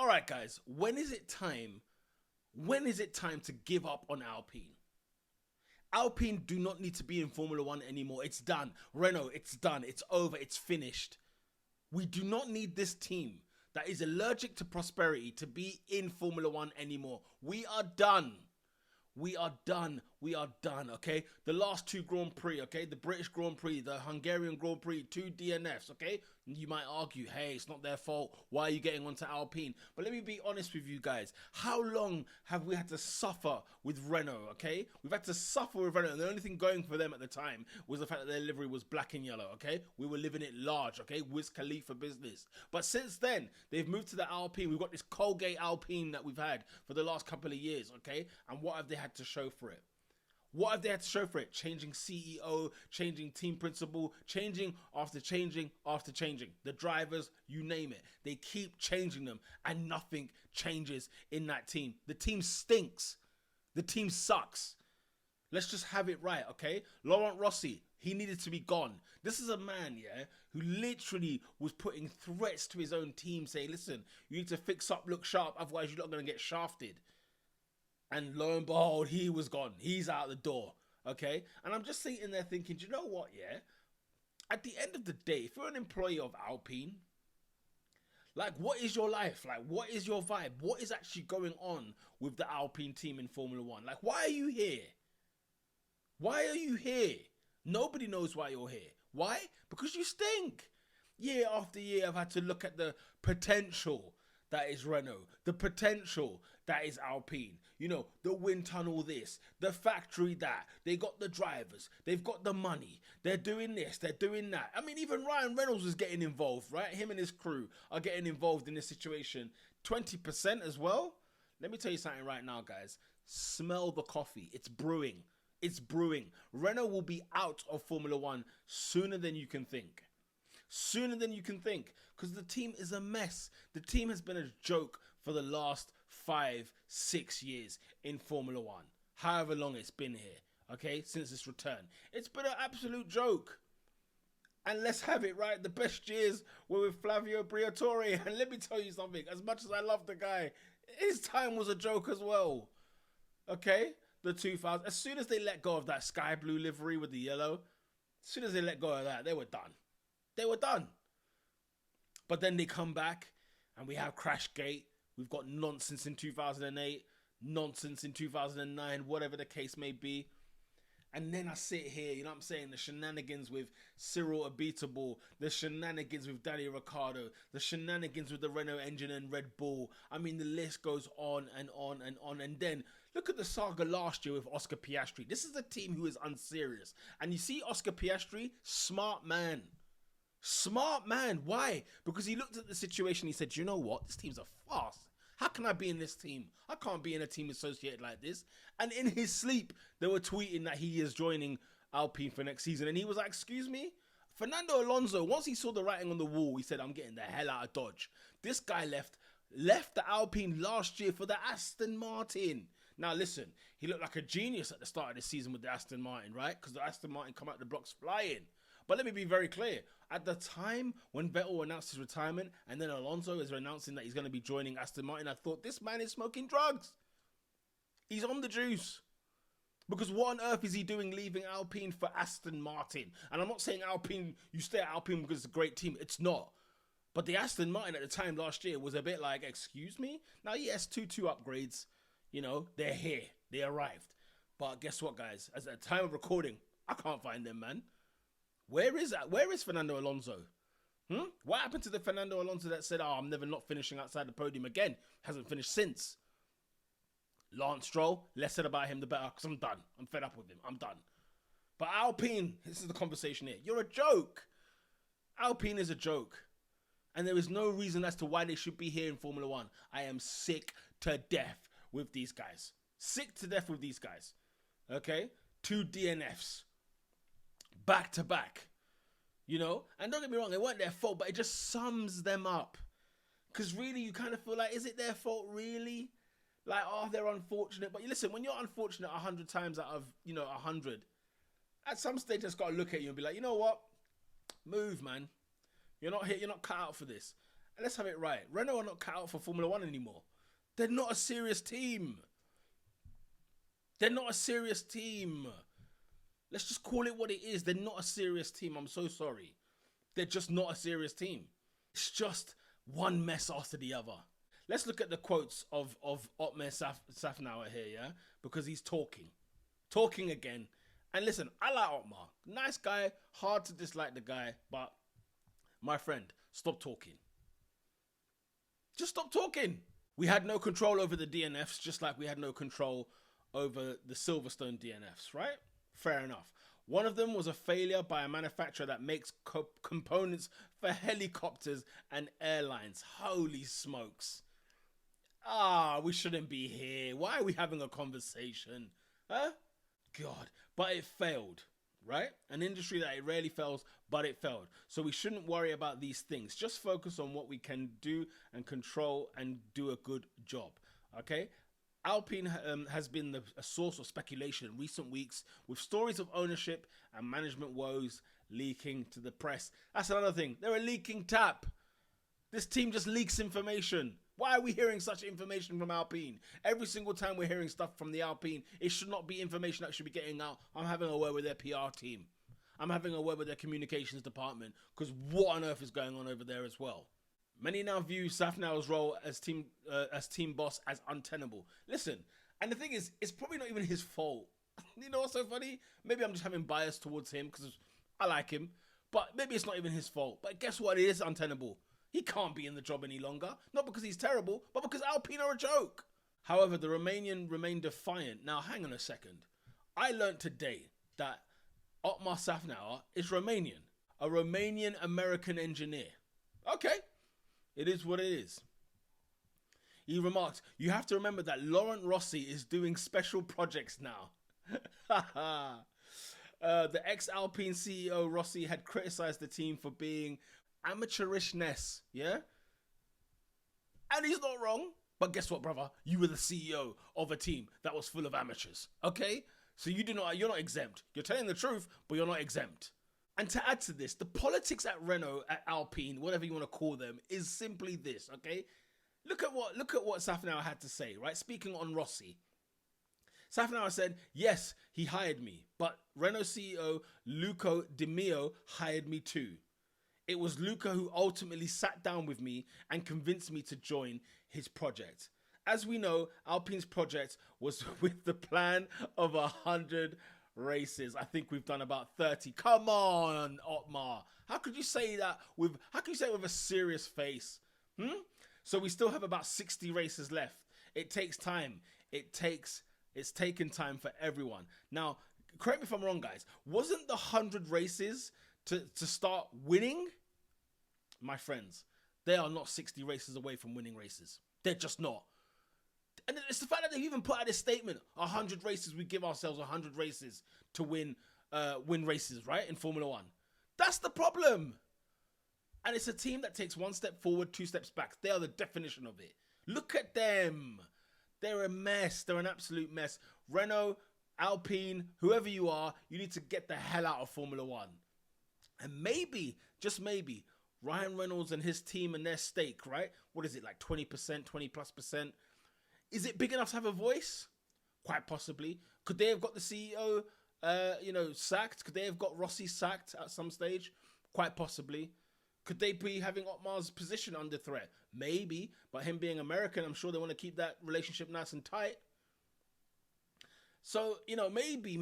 All right, guys, when is it time? When is it time to give up on Alpine? Alpine do not need to be in Formula One anymore. It's done. Renault, it's done. It's over. It's finished. We do not need this team that is allergic to prosperity to be in Formula One anymore. We are done. We are done. We are done, okay? The last two Grand Prix, okay? The British Grand Prix, the Hungarian Grand Prix, 2 DNFs, okay? You might argue, hey, it's not their fault. Why are you getting onto Alpine? But let me be honest with you guys. How long have we had to suffer with Renault, okay? We've had to suffer with Renault. And the only thing going for them at the time was the fact that their livery was black and yellow, okay? We were living it large, okay? Wiz Khalifa business. But since then, they've moved to the Alpine. We've got this Colgate Alpine that we've had for the last couple of years, okay? And what have they had to show for it? What have they had to show for it? Changing CEO, changing team principal, changing after changing after changing. The drivers, you name it. They keep changing them and nothing changes in that team. The team stinks. The team sucks. Let's just have it right, okay? Laurent Rossi, he needed to be gone. This is a man, yeah, who literally was putting threats to his own team saying, listen, you need to fix up, look sharp, otherwise you're not going to get shafted. And lo and behold, he was gone. He's out the door, okay? And I'm just sitting there thinking, do you know what, yeah? At the end of the day, if you're an employee of Alpine, like, what is your life? Like, what is your vibe? What is actually going on with the Alpine team in Formula One? Like, why are you here? Why are you here? Nobody knows why you're here. Why? Because you stink. Year after year, I've had to look at the potential that is Renault, the potential that is Alpine, you know, the wind tunnel this, the factory that, they got the drivers, they've got the money, they're doing this, they're doing that. I mean, even Ryan Reynolds is getting involved, right? Him and his crew are getting involved in this situation. 20% as well. Let me tell you something right now, guys. Smell the coffee. It's brewing. It's brewing. Renault will be out of Formula One sooner than you can think. Sooner than you can think, because the team is a mess. The team has been a joke for the last 5-6 years in Formula One, however long it's been here, okay, since its return. It's been an absolute joke. And let's have it right, the best years were with Flavio Briatore. And let me tell you something, as much as I love the guy, his time was a joke as well, okay? The 2000s, as soon as they let go of that sky blue livery with the yellow, as soon as they let go of that, they were done. They were done. But then they come back and we have Crashgate. We've got nonsense in 2008, nonsense in 2009, whatever the case may be. And then I sit here, you know what I'm saying? The shenanigans with Cyril Abiteboul, the shenanigans with Danny Ricciardo, the shenanigans with the Renault engine and Red Bull. I mean, the list goes on and on and on. And then look at the saga last year with Oscar Piastri. This is a team who is unserious. And you see Oscar Piastri, smart man. Smart man. Why? Because he looked at the situation. He said, you know what? This team's a farce. How can I be in this team? I can't be in a team associated like this. And in his sleep, they were tweeting that he is joining Alpine for next season. And he was like, excuse me? Fernando Alonso, once he saw the writing on the wall, he said, I'm getting the hell out of Dodge. This guy left the Alpine last year for the Aston Martin. Now, listen, he looked like a genius at the start of the season with the Aston Martin, right? Because the Aston Martin come out the blocks flying. But let me be very clear. At the time when Vettel announced his retirement and then Alonso is announcing that he's going to be joining Aston Martin, I thought, this man is smoking drugs. He's on the juice. Because what on earth is he doing leaving Alpine for Aston Martin? And I'm not saying Alpine, you stay at Alpine because it's a great team. It's not. But the Aston Martin at the time last year was a bit like, excuse me? Now, yes, 2-2 upgrades. You know, they're here. They arrived. But guess what, guys? As at the time of recording, I can't find them, man. Where is Fernando Alonso? What happened to the Fernando Alonso that said, I'm never not finishing outside the podium again? Hasn't finished since. Lance Stroll, less said about him the better, because I'm done. I'm fed up with him. I'm done. But Alpine, this is the conversation here. You're a joke. Alpine is a joke. And there is no reason as to why they should be here in Formula One. I am sick to death with these guys. Sick to death with these guys. Okay? 2 DNFs. Back to back, you know, and don't get me wrong, it weren't their fault, but it just sums them up. Because really, you kind of feel like, is it their fault, really? Like, oh, they're unfortunate. But listen, when you're unfortunate 100 times out of, 100, at some stage, just got to look at you and be like, you know what? Move, man. You're not here. You're not cut out for this. And let's have it right. Renault are not cut out for Formula One anymore. They're not a serious team. They're not a serious team. Let's just call it what it is. They're not a serious team. I'm so sorry. They're just not a serious team. It's just one mess after the other. Let's look at the quotes of Otmar Safnauer here, yeah? Because he's talking. Talking again. And listen, I like Otmar. Nice guy. Hard to dislike the guy. But, my friend, stop talking. Just stop talking. We had no control over the DNFs, just like we had no control over the Silverstone DNFs, right? Fair enough. One of them was a failure by a manufacturer that makes components for helicopters and airlines. Holy smokes. We shouldn't be here. Why are we having a conversation? Huh? God. But it failed, right? An industry that it rarely fails, but it failed. So we shouldn't worry about these things. Just focus on what we can do and control and do a good job, okay? Alpine has been a source of speculation in recent weeks with stories of ownership and management woes leaking to the press. That's another thing. They're a leaking tap. This team just leaks information. Why are we hearing such information from Alpine? Every single time we're hearing stuff from the Alpine, it should not be information that should be getting out. I'm having a word with their PR team. I'm having a word with their communications department, because what on earth is going on over there as well? Many now view Safnauer's role as team boss as untenable. Listen, and the thing is, it's probably not even his fault. You know what's so funny? Maybe I'm just having bias towards him because I like him, but maybe it's not even his fault. But guess what? It is untenable. He can't be in the job any longer, not because he's terrible, but because Alpine are a joke. However, the Romanian remained defiant. Now, hang on a second. I learned today that Otmar Safnauer is Romanian, a Romanian-American engineer. Okay. It is what it is. He remarked, "You have to remember that Laurent Rossi is doing special projects now." The ex-Alpine CEO Rossi had criticized the team for being amateurishness, yeah? And he's not wrong. But guess what, brother? You were the CEO of a team that was full of amateurs, okay? So you're not exempt. You're telling the truth, but you're not exempt. And to add to this, the politics at Renault, at Alpine, whatever you want to call them, is simply this, okay? Look at what Safnauer had to say, right? Speaking on Rossi. Safnauer said, "Yes, he hired me, but Renault CEO Luca Di Meo hired me too. It was Luca who ultimately sat down with me and convinced me to join his project. As we know, Alpine's project was with the plan of 100 races. I think we've done about 30. Come on, Otmar. How could you say that with a serious face? So we still have about 60 races left. It takes time. It's taken time for everyone. Now, correct me if I'm wrong, guys. Wasn't the 100 races to start winning? My friends, they are not 60 races away from winning races. They're just not. And it's the fact that they even put out this statement, 100 races, we give ourselves 100 races to win races, right? In Formula One. That's the problem. And it's a team that takes one step forward, two steps back. They are the definition of it. Look at them. They're a mess. They're an absolute mess. Renault, Alpine, whoever you are, you need to get the hell out of Formula One. And maybe, just maybe, Ryan Reynolds and his team and their stake, right? What is it, like 20%, 20+%? Is it big enough to have a voice? Quite possibly. Could they have got the CEO, sacked? Could they have got Rossi sacked at some stage? Quite possibly. Could they be having Otmar's position under threat? Maybe. But him being American, I'm sure they want to keep that relationship nice and tight. So, maybe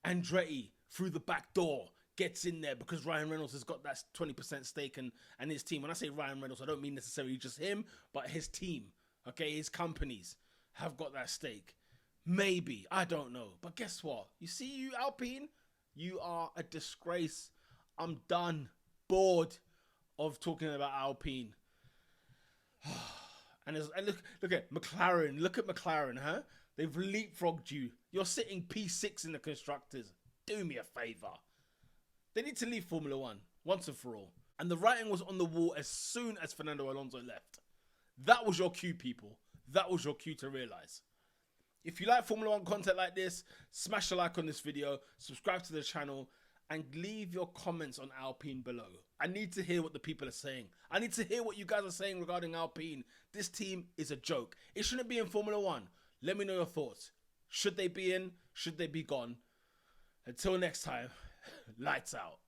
Andretti through the back door gets in there because Ryan Reynolds has got that 20% stake and his team. When I say Ryan Reynolds, I don't mean necessarily just him, but his team. Okay, his companies have got that stake. Maybe. I don't know. But guess what? You see, you Alpine, you are a disgrace. I'm done. Bored of talking about Alpine. And look at McLaren. Look at McLaren, huh? They've leapfrogged you. You're sitting P6 in the constructors. Do me a favour. They need to leave Formula One once and for all. And the writing was on the wall as soon as Fernando Alonso left. That was your cue, people. That was your cue to realise. If you like Formula One content like this, smash a like on this video, subscribe to the channel, and leave your comments on Alpine below. I need to hear what the people are saying. I need to hear what you guys are saying regarding Alpine. This team is a joke. It shouldn't be in Formula 1. Let me know your thoughts. Should they be in? Should they be gone? Until next time, lights out.